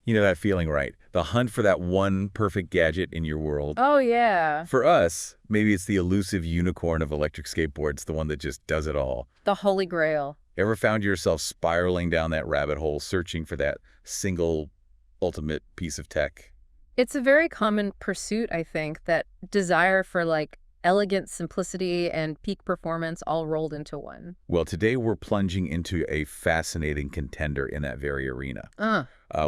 You know that feeling, right? The hunt for that one perfect gadget in your world. Oh, yeah. For us, maybe it's the elusive unicorn of electric skateboards, the one that just does it all. The Holy Grail. Ever found yourself spiraling down that rabbit hole, searching for that single ultimate piece of tech? It's a very common pursuit, I think, that desire for like elegant simplicity and peak performance all rolled into one. Well, today we're plunging into a fascinating contender in that very arena.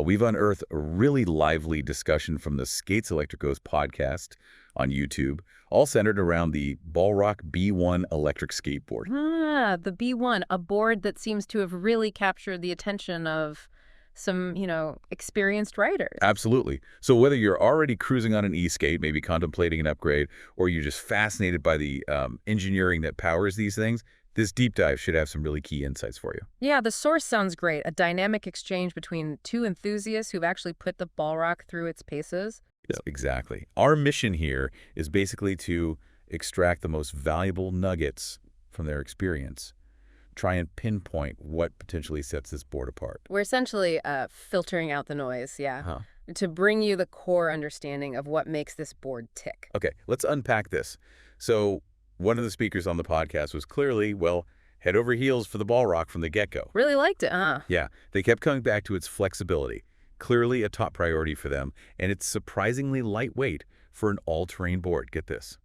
We've unearthed a really lively discussion from the Skates Electricos podcast on YouTube, all centered around the Balrog B1 electric skateboard. The B1, a board that seems to have really captured the attention of some, experienced riders. Absolutely. So whether you're already cruising on an e-skate, maybe contemplating an upgrade, or you're just fascinated by the engineering that powers these things, this deep dive should have some really key insights for you. Yeah, the source sounds great. A dynamic exchange between two enthusiasts who've actually put the Balrog through its paces. Yes, exactly. Our mission here is basically to extract the most valuable nuggets from their experience, try and pinpoint what potentially sets this board apart. We're essentially filtering out the noise, to bring you the core understanding of what makes this board tick. Okay, let's unpack this. So one of the speakers on the podcast was clearly, well, head over heels for the Balrog from the get-go. Really liked it, huh? Yeah, they kept coming back to its flexibility, clearly a top priority for them, and it's surprisingly lightweight for an all-terrain board. Get this,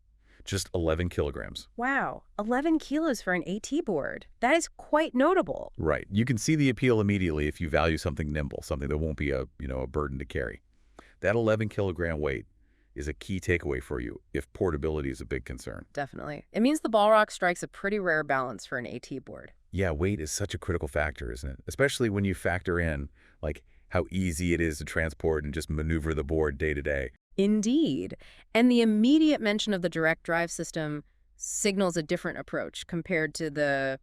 just 11 kilograms. Wow, 11 kilos for an AT board. That is quite notable. Right. You can see the appeal immediately if you value something nimble, something that won't be a burden to carry. That 11-kilogram weight is a key takeaway for you if portability is a big concern. Definitely. It means the Balrog strikes a pretty rare balance for an AT board. Yeah, weight is such a critical factor, isn't it? Especially when you factor in, like, how easy it is to transport and just maneuver the board day to day. Indeed. And the immediate mention of the direct drive system signals a different approach compared to the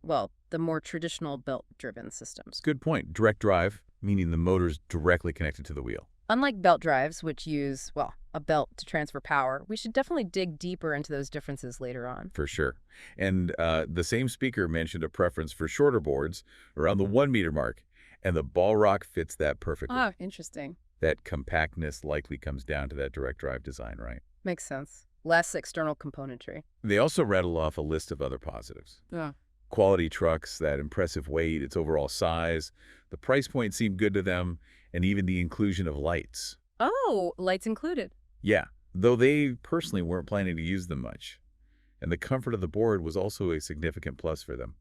more traditional belt-driven systems. Good point. Direct drive, meaning the motor's directly connected to the wheel. Unlike belt drives, which use, a belt to transfer power, we should definitely dig deeper into those differences later on. For sure. And the same speaker mentioned a preference for shorter boards around the 1-meter mark, and the Balrog fits that perfectly. Oh, interesting. That compactness likely comes down to that direct drive design, right? Makes sense. Less external componentry. They also rattle off a list of other positives. Yeah. Quality trucks, that impressive weight, its overall size, the price point seemed good to them, and even the inclusion of lights. Oh, lights included. Yeah, though they personally weren't planning to use them much. And the comfort of the board was also a significant plus for them.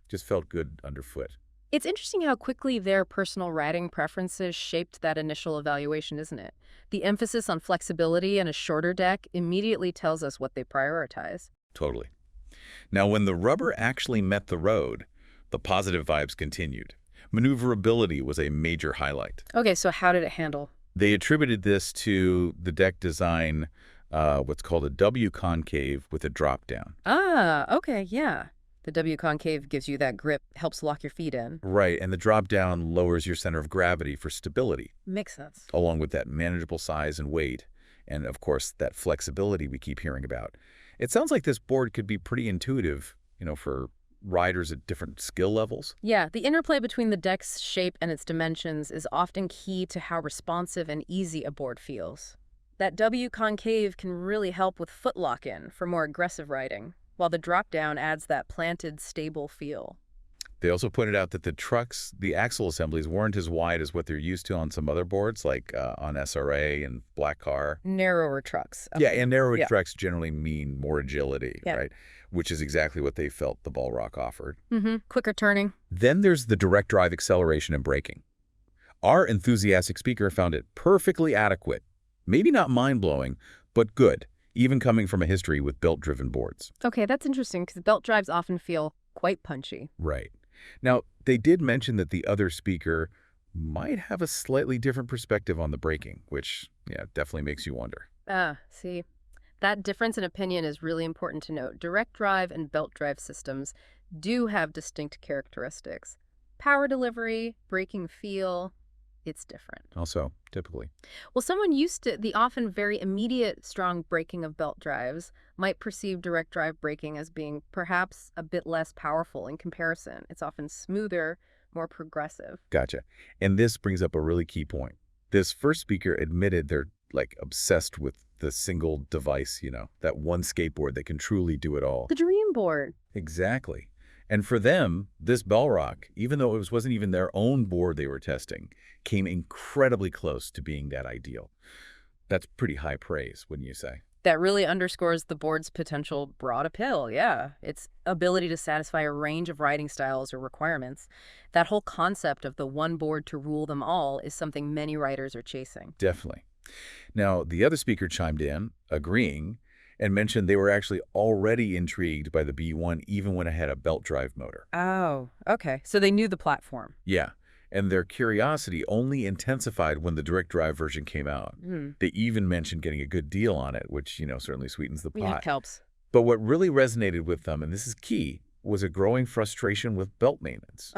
Just felt good underfoot. It's interesting how quickly their personal riding preferences shaped that initial evaluation, isn't it? The emphasis on flexibility and a shorter deck immediately tells us what they prioritize. Totally. Now, when the rubber actually met the road, the positive vibes continued. Maneuverability was a major highlight. Okay, so how did it handle? They attributed this to the deck design, what's called a W concave with a drop down. Ah, okay, yeah. The W concave gives you that grip, helps lock your feet in. Right, and the drop down lowers your center of gravity for stability, Makes sense. along with that manageable size and weight, and of course that flexibility we keep hearing about. It sounds like this board could be pretty intuitive, for riders at different skill levels. Yeah, the interplay between the deck's shape and its dimensions is often key to how responsive and easy a board feels. That W concave can really help with foot lock-in for more aggressive riding, while the drop-down adds that planted, stable feel. They also pointed out that the axle assemblies weren't as wide as what they're used to on some other boards, like on SRA and Black Car. Narrower trucks. Yeah, and narrower Yeah. trucks generally mean more agility, Yeah. right? Which is exactly what they felt the Balrog offered. Quicker turning. Then there's the direct drive acceleration and braking. Our enthusiastic speaker found it perfectly adequate. Maybe not mind-blowing, but good, even coming from a history with belt-driven boards. Okay, that's interesting because belt drives often feel quite punchy. Right. Now, they did mention that the other speaker might have a slightly different perspective on the braking, which, definitely makes you wonder. See, that difference in opinion is really important to note. Direct drive and belt drive systems do have distinct characteristics. Power delivery, braking feel, it's different. Also, typically. Well, someone used to the often very immediate strong braking of belt drives might perceive direct drive braking as being perhaps a bit less powerful in comparison. It's often smoother, more progressive. Gotcha. And this brings up a really key point. This first speaker admitted they're like obsessed with the single device, that one skateboard that can truly do it all. The dream board. Exactly. And for them, this Balrog, even though it wasn't even their own board they were testing, came incredibly close to being that ideal. That's pretty high praise, wouldn't you say? That really underscores the board's potential broad appeal, yeah. Its ability to satisfy a range of riding styles or requirements. That whole concept of the one board to rule them all is something many riders are chasing. Definitely. Now, the other speaker chimed in, agreeing, and mentioned they were actually already intrigued by the B1 even when it had a belt drive motor. Oh, okay. So they knew the platform. Yeah, and their curiosity only intensified when the direct drive version came out. They even mentioned getting a good deal on it, which, certainly sweetens the pot. Yeah, it helps. But what really resonated with them, and this is key, was a growing frustration with belt maintenance.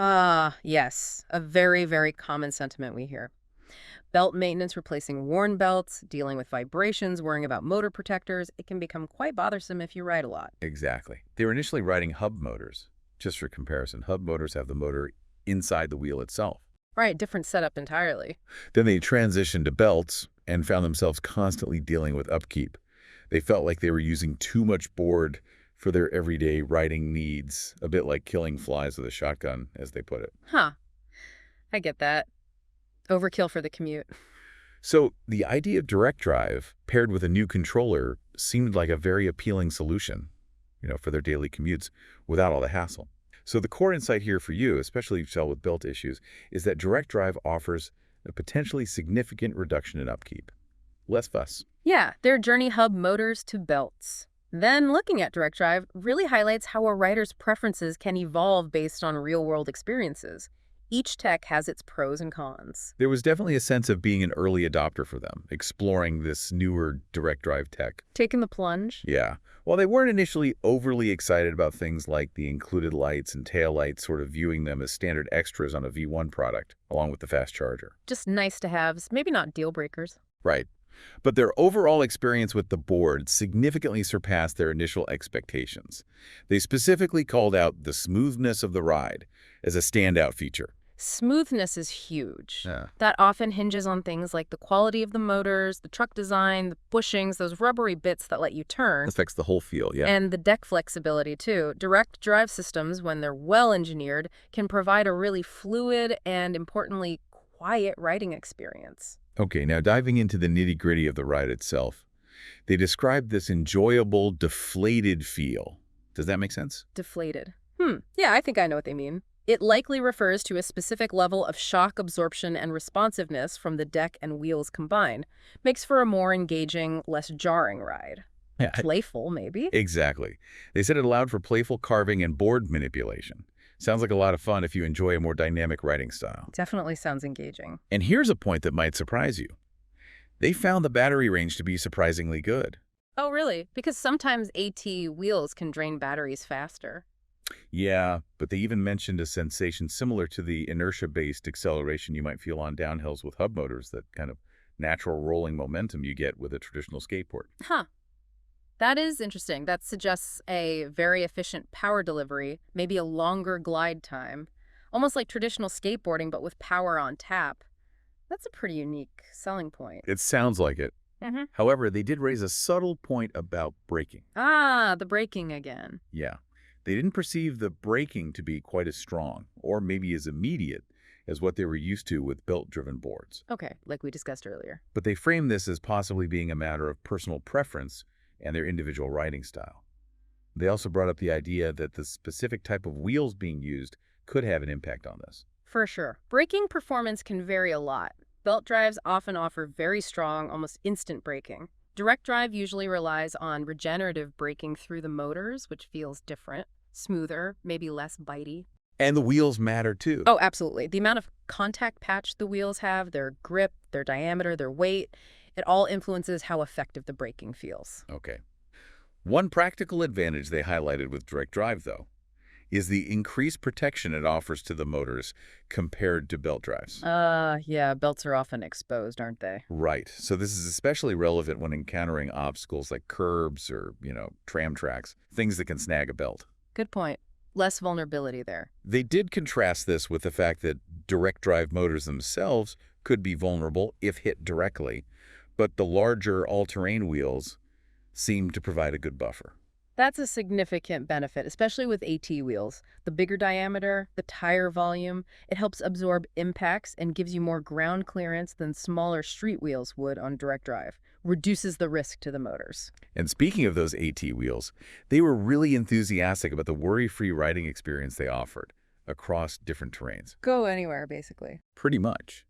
Yes. A very, very common sentiment we hear. Belt maintenance, replacing worn belts, dealing with vibrations, worrying about motor protectors. It can become quite bothersome if you ride a lot. Exactly. They were initially riding hub motors. Just for comparison, hub motors have the motor inside the wheel itself. Right, different setup entirely. Then they transitioned to belts and found themselves constantly dealing with upkeep. They felt like they were using too much board for their everyday riding needs, a bit like killing flies with a shotgun, as they put it. Huh. I get that. Overkill for the commute. So the idea of direct drive paired with a new controller seemed like a very appealing solution, for their daily commutes without all the hassle. So the core insight here for you, especially if you deal with belt issues, is that direct drive offers a potentially significant reduction in upkeep. Less fuss. Yeah, their journey hub motors to belts. Then looking at direct drive really highlights how a rider's preferences can evolve based on real-world experiences. Each tech has its pros and cons. There was definitely a sense of being an early adopter for them, exploring this newer direct drive tech. Taking the plunge? Yeah. While they weren't initially overly excited about things like the included lights and tail lights, sort of viewing them as standard extras on a V1 product, along with the fast charger. Just nice to haves, maybe not deal breakers. Right. But their overall experience with the board significantly surpassed their initial expectations. They specifically called out the smoothness of the ride as a standout feature. Smoothness is huge. Yeah. That often hinges on things like the quality of the motors, the truck design, the bushings, those rubbery bits that let you turn. Affects the whole feel, yeah. And the deck flexibility, too. Direct drive systems, when they're well-engineered, can provide a really fluid and, importantly, quiet riding experience. Okay, now diving into the nitty-gritty of the ride itself, they described this enjoyable, deflated feel. Does that make sense? Deflated. Yeah, I think I know what they mean. It likely refers to a specific level of shock absorption and responsiveness from the deck and wheels combined. Makes for a more engaging, less jarring ride. Yeah, Playful, maybe? Exactly. They said it allowed for playful carving and board manipulation. Sounds like a lot of fun if you enjoy a more dynamic riding style. Definitely sounds engaging. And here's a point that might surprise you. They found the battery range to be surprisingly good. Oh, really? Because sometimes AT wheels can drain batteries faster. Yeah, but they even mentioned a sensation similar to the inertia-based acceleration you might feel on downhills with hub motors, that kind of natural rolling momentum you get with a traditional skateboard. Huh. That is interesting. That suggests a very efficient power delivery, maybe a longer glide time. Almost like traditional skateboarding, but with power on tap. That's a pretty unique selling point. It sounds like it. However, they did raise a subtle point about braking. Ah, the braking again. Yeah. They didn't perceive the braking to be quite as strong, or maybe as immediate, as what they were used to with belt-driven boards. Okay, like we discussed earlier. But they framed this as possibly being a matter of personal preference and their individual riding style. They also brought up the idea that the specific type of wheels being used could have an impact on this. For sure. Braking performance can vary a lot. Belt drives often offer very strong, almost instant braking. Direct drive usually relies on regenerative braking through the motors, which feels different, smoother, maybe less bitey. And the wheels matter too. Oh, absolutely. The amount of contact patch the wheels have, their grip, their diameter, their weight, it all influences how effective the braking feels. Okay. One practical advantage they highlighted with direct drive, though, is the increased protection it offers to the motors compared to belt drives. Yeah, belts are often exposed, aren't they? Right. So this is especially relevant when encountering obstacles like curbs or, tram tracks, things that can snag a belt. Good point. Less vulnerability there. They did contrast this with the fact that direct drive motors themselves could be vulnerable if hit directly, but the larger all-terrain wheels seem to provide a good buffer. That's a significant benefit, especially with AT wheels. The bigger diameter, the tire volume, it helps absorb impacts and gives you more ground clearance than smaller street wheels would on direct drive. Reduces the risk to the motors. And speaking of those AT wheels, they were really enthusiastic about the worry-free riding experience they offered across different terrains. Go anywhere, basically. Pretty much.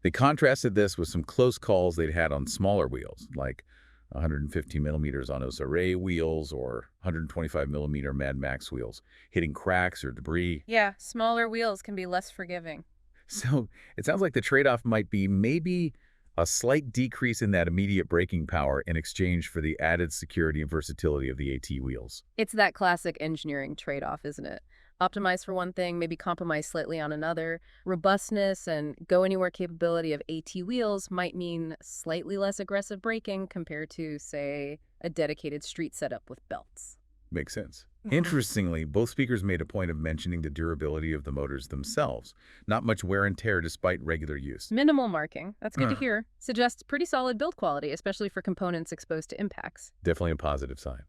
They contrasted this with some close calls they'd had on smaller wheels, like 150 millimeters on Osare wheels or 125 millimeter Mad Max wheels, hitting cracks or debris. Yeah, smaller wheels can be less forgiving. So it sounds like the trade-off might be maybe a slight decrease in that immediate braking power in exchange for the added security and versatility of the AT wheels. It's that classic engineering trade-off, isn't it? Optimize for one thing, maybe compromise slightly on another. Robustness and go-anywhere capability of AT wheels might mean slightly less aggressive braking compared to, say, a dedicated street setup with belts. Makes sense. Interestingly, both speakers made a point of mentioning the durability of the motors themselves. Not much wear and tear despite regular use. Minimal marking. That's good to hear. Suggests pretty solid build quality, especially for components exposed to impacts. Definitely a positive sign.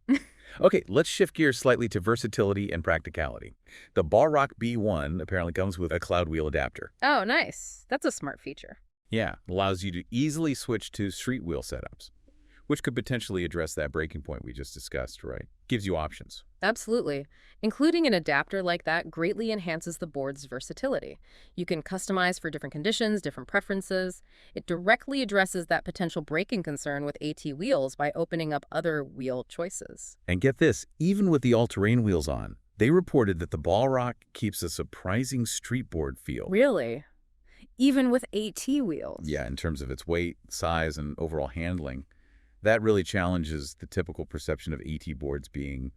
Okay, let's shift gears slightly to versatility and practicality. The Balrog B1 apparently comes with a cloud wheel adapter. Oh, nice. That's a smart feature. Yeah, allows you to easily switch to street wheel setups, which could potentially address that breaking point we just discussed, right? Gives you options. Absolutely. Including an adapter like that greatly enhances the board's versatility. You can customize for different conditions, different preferences. It directly addresses that potential braking concern with AT wheels by opening up other wheel choices. And get this, even with the all-terrain wheels on, they reported that the Balrog keeps a surprising street board feel. Really? Even with AT wheels? Yeah, in terms of its weight, size, and overall handling. That really challenges the typical perception of AT boards being,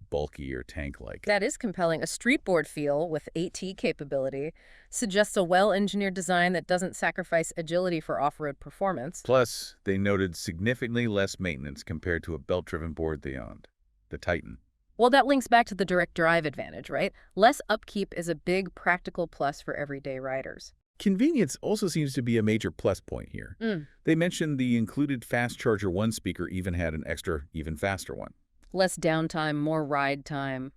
bulky or tank-like. That is compelling. A street board feel with AT capability suggests a well-engineered design that doesn't sacrifice agility for off-road performance. Plus, they noted significantly less maintenance compared to a belt-driven board they owned, the Titan. Well, that links back to the direct drive advantage, right? Less upkeep is a big practical plus for everyday riders. Convenience also seems to be a major plus point here. They mentioned the included Fast Charger 1 speaker even had an extra, even faster one. Less downtime, more ride time.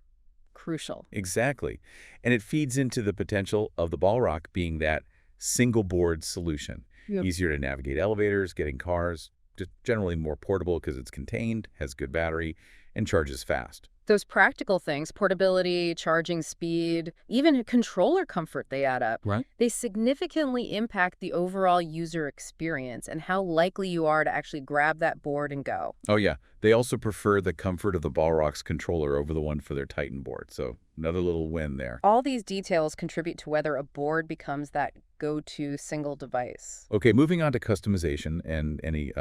Crucial. Exactly. And it feeds into the potential of the Balrog being that single board solution. Yep. Easier to navigate elevators, getting cars, just generally more portable because it's contained, has good battery, and charges fast. Those practical things, portability, charging speed, even controller comfort, they add up. Right. They significantly impact the overall user experience and how likely you are to actually grab that board and go. Oh, yeah. They also prefer the comfort of the Balrog's controller over the one for their Titan board. So another little win there. All these details contribute to whether a board becomes that go-to single device. Okay, moving on to customization and any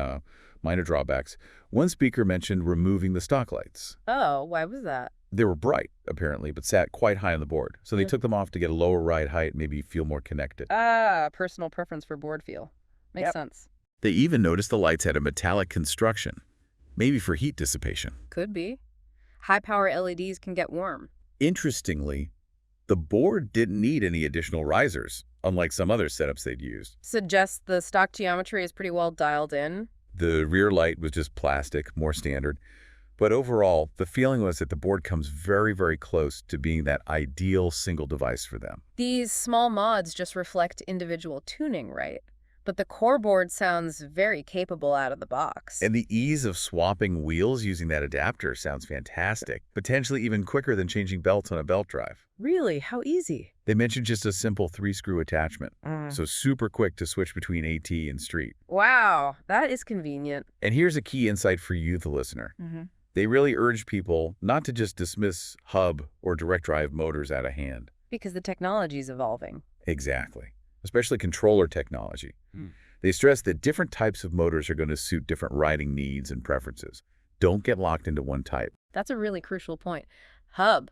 minor drawbacks. One speaker mentioned removing the stock lights. Oh, why was that? They were bright, apparently, but sat quite high on the board. So they took them off to get a lower ride height, maybe feel more connected. Personal preference for board feel. Makes sense. They even noticed the lights had a metallic construction, maybe for heat dissipation. Could be. High-power LEDs can get warm. Interestingly, the board didn't need any additional risers, unlike some other setups they'd used. Suggests the stock geometry is pretty well dialed in. The rear light was just plastic, more standard. But overall, the feeling was that the board comes very, very close to being that ideal single device for them. These small mods just reflect individual tuning, right? But the core board sounds very capable out of the box. And the ease of swapping wheels using that adapter sounds fantastic, potentially even quicker than changing belts on a belt drive. Really? How easy? They mentioned just a simple 3-screw attachment, so super quick to switch between AT and street. Wow, that is convenient. And here's a key insight for you, the listener. They really urge people not to just dismiss hub or direct drive motors out of hand. Because the technology is evolving. Exactly. Especially controller technology. They stress that different types of motors are going to suit different riding needs and preferences. Don't get locked into one type. That's a really crucial point. Hub,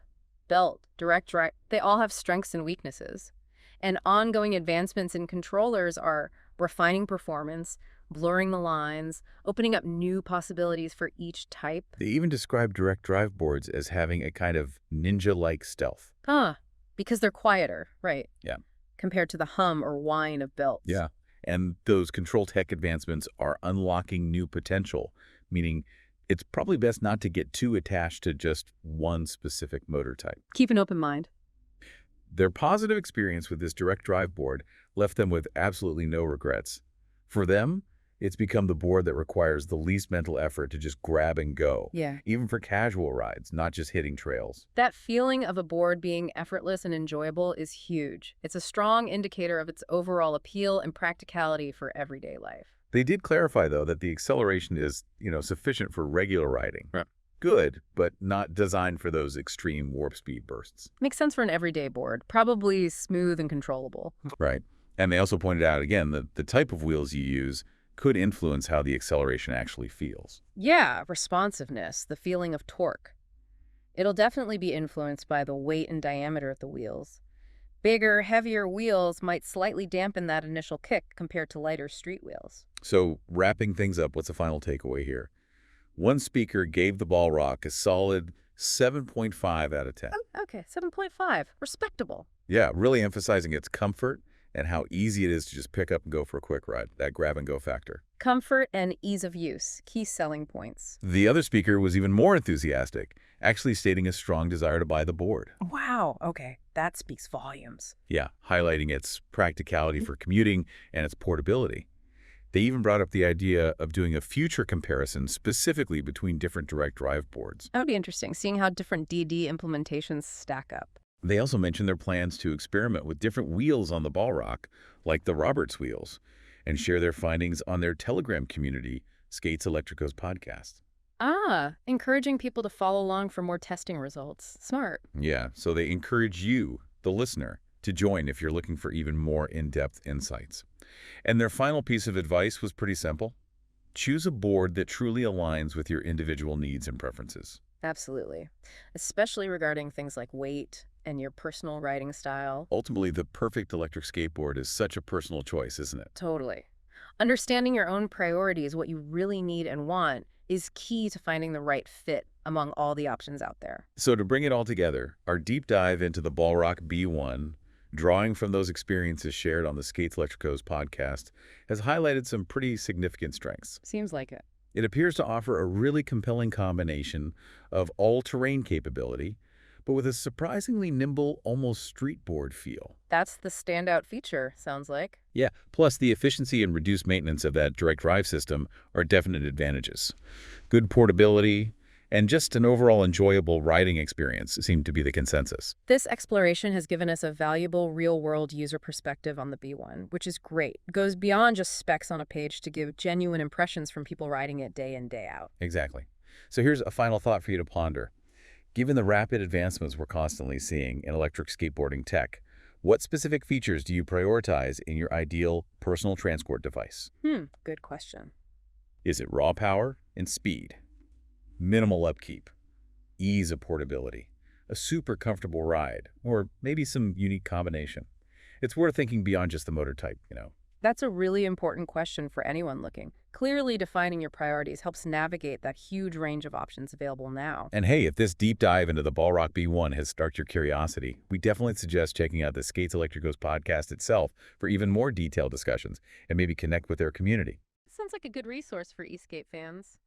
belt, direct drive, they all have strengths and weaknesses. And ongoing advancements in controllers are refining performance, blurring the lines, opening up new possibilities for each type. They even describe direct drive boards as having a kind of ninja-like stealth. Because they're quieter, right? Yeah. Compared to the hum or whine of belts. Yeah. And those control tech advancements are unlocking new potential, meaning it's probably best not to get too attached to just one specific motor type. Keep an open mind. Their positive experience with this direct drive board left them with absolutely no regrets. For them, it's become the board that requires the least mental effort to just grab and go, Yeah. even for casual rides, not just hitting trails. That feeling of a board being effortless and enjoyable is huge. It's a strong indicator of its overall appeal and practicality for everyday life. They did clarify, though, that the acceleration is, sufficient for regular riding. Right. Good, but not designed for those extreme warp speed bursts. Makes sense for an everyday board, probably smooth and controllable. Right. And they also pointed out, again, that the type of wheels you use could influence how the acceleration actually feels. Yeah, responsiveness, the feeling of torque. It'll definitely be influenced by the weight and diameter of the wheels. Bigger, heavier wheels might slightly dampen that initial kick compared to lighter street wheels. So, wrapping things up, what's the final takeaway here? One speaker gave the Balrog a solid 7.5 out of 10. Okay, 7.5. Respectable. Yeah, really emphasizing its comfort and how easy it is to just pick up and go for a quick ride, that grab-and-go factor. Comfort and ease of use, key selling points. The other speaker was even more enthusiastic, actually stating a strong desire to buy the board. Wow, okay, that speaks volumes. Yeah, highlighting its practicality for commuting and its portability. They even brought up the idea of doing a future comparison specifically between different direct drive boards. That would be interesting, seeing how different DD implementations stack up. They also mentioned their plans to experiment with different wheels on the Balrog, like the Roberts wheels, and share their findings on their Telegram community, Skates Electrico's podcast. Encouraging people to follow along for more testing results. Smart. Yeah, so they encourage you, the listener, to join if you're looking for even more in-depth insights. And their final piece of advice was pretty simple. Choose a board that truly aligns with your individual needs and preferences. Absolutely. Especially regarding things like weight and your personal riding style. Ultimately, the perfect electric skateboard is such a personal choice, isn't it? Totally. Understanding your own priorities, what you really need and want, is key to finding the right fit among all the options out there. So to bring it all together, our deep dive into the Balrog B1, drawing from those experiences shared on the Skates Electrico's podcast, has highlighted some pretty significant strengths. Seems like it. It appears to offer a really compelling combination of all-terrain capability, but with a surprisingly nimble, almost street board feel. That's the standout feature, sounds like. Yeah, plus the efficiency and reduced maintenance of that direct drive system are definite advantages. Good portability, and just an overall enjoyable riding experience seem to be the consensus. This exploration has given us a valuable real-world user perspective on the B1, which is great. It goes beyond just specs on a page to give genuine impressions from people riding it day in, day out. Exactly. So here's a final thought for you to ponder. Given the rapid advancements we're constantly seeing in electric skateboarding tech, what specific features do you prioritize in your ideal personal transport device? Good question. Is it raw power and speed? Minimal upkeep, ease of portability, a super comfortable ride, or maybe some unique combination? It's worth thinking beyond just the motor type, That's a really important question for anyone looking. Clearly defining your priorities helps navigate that huge range of options available now. And hey, if this deep dive into the Balrog B1 has sparked your curiosity, we definitely suggest checking out the Skates Electrico's podcast itself for even more detailed discussions and maybe connect with their community. Sounds like a good resource for e-skate fans.